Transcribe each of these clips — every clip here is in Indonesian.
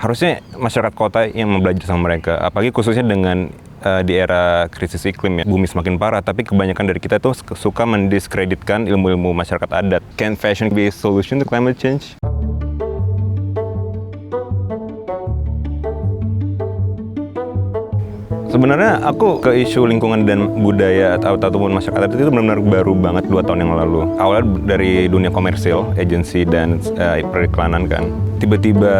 harusnya masyarakat kota yang belajar sama mereka, apalagi khususnya dengan di era krisis iklim ya, bumi semakin parah, tapi kebanyakan dari kita tuh suka mendiskreditkan ilmu-ilmu masyarakat adat. Can fashion be a solution to climate change? Sebenarnya aku ke isu lingkungan dan budaya ataupun masyarakat adat itu benar-benar baru banget 2 tahun yang lalu. Awalnya dari dunia komersil, agensi dan periklanan kan. Tiba-tiba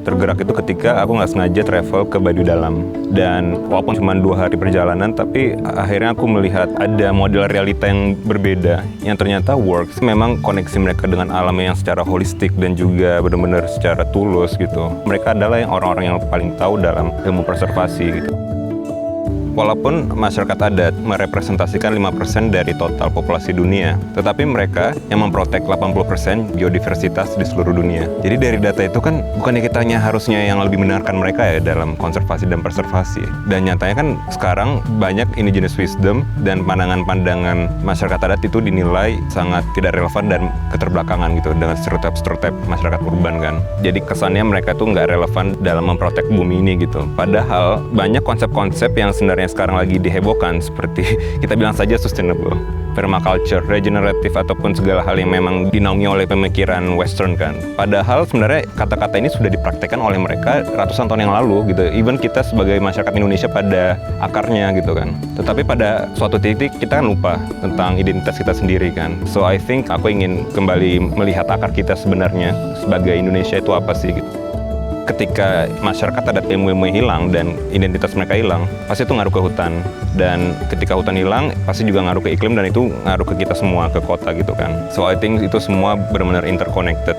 tergerak itu ketika aku nggak sengaja travel ke Baduy Dalam. Dan walaupun cuma 2 hari perjalanan, tapi akhirnya aku melihat ada model realita yang berbeda yang ternyata works. Memang koneksi mereka dengan alam yang secara holistik dan juga benar-benar secara tulus gitu. Mereka adalah orang-orang yang paling tahu dalam ilmu konservasi gitu. Walaupun masyarakat adat merepresentasikan 5% dari total populasi dunia, tetapi mereka yang memprotek 80% biodiversitas di seluruh dunia. Jadi dari data itu kan bukannya kitanya harusnya yang lebih mendengarkan mereka ya dalam konservasi dan preservasi. Dan nyatanya kan sekarang banyak indigenous wisdom dan pandangan-pandangan masyarakat adat itu dinilai sangat tidak relevan dan keterbelakangan gitu dengan stereotip masyarakat urban kan. Jadi kesannya mereka tuh nggak relevan dalam memprotek bumi ini gitu. Padahal banyak konsep-konsep yang sebenarnya sekarang lagi dihebohkan seperti kita bilang saja sustainable, permaculture, regeneratif ataupun segala hal yang memang dinaungi oleh pemikiran western kan. Padahal sebenarnya kata-kata ini sudah dipraktekkan oleh mereka ratusan tahun yang lalu gitu. Even kita sebagai masyarakat Indonesia pada akarnya gitu kan. Tetapi pada suatu titik kita kan lupa tentang identitas kita sendiri kan. So I think aku ingin kembali melihat akar kita sebenarnya sebagai Indonesia itu apa sih gitu. Ketika masyarakat adat ilmu-ilmu hilang dan identitas mereka hilang, pasti itu ngaruh ke hutan. Dan ketika hutan hilang, pasti juga ngaruh ke iklim dan itu ngaruh ke kita semua, ke kota gitu kan. So I think itu semua benar-benar interconnected.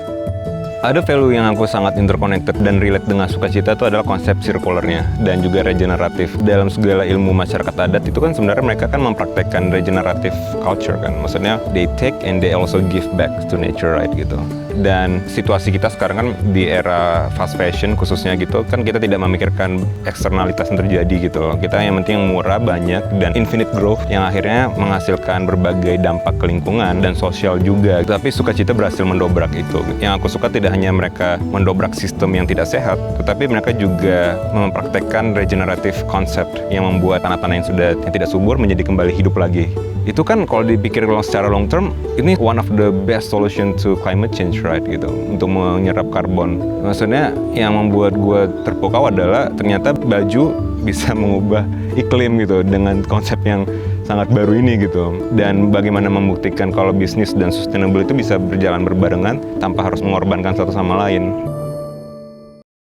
Ada value yang aku sangat interconnected dan relate dengan sukacita itu adalah konsep circularnya dan juga regeneratif. Dalam segala ilmu masyarakat adat itu kan sebenarnya mereka kan mempraktekkan regenerative culture kan. Maksudnya they take and they also give back to nature right gitu. Dan situasi kita sekarang kan di era fast fashion khususnya gitu kan kita tidak memikirkan eksternalitas yang terjadi gitu loh. Kita yang penting murah, banyak, dan infinite growth yang akhirnya menghasilkan berbagai dampak ke lingkungan dan sosial juga. Tapi sukacita berhasil mendobrak itu. Yang aku suka tidak hanya mereka mendobrak sistem yang tidak sehat, tetapi mereka juga mempraktekkan regenerative concept yang membuat tanah-tanah yang tidak subur menjadi kembali hidup lagi. Itu kan kalau dipikir secara long term, ini one of the best solution to climate change, right gitu, untuk menyerap karbon. Maksudnya yang membuat gue terpukau adalah ternyata baju bisa mengubah iklim gitu dengan konsep yang sangat baru ini gitu. Dan bagaimana membuktikan kalau bisnis dan sustainable itu bisa berjalan berbarengan tanpa harus mengorbankan satu sama lain.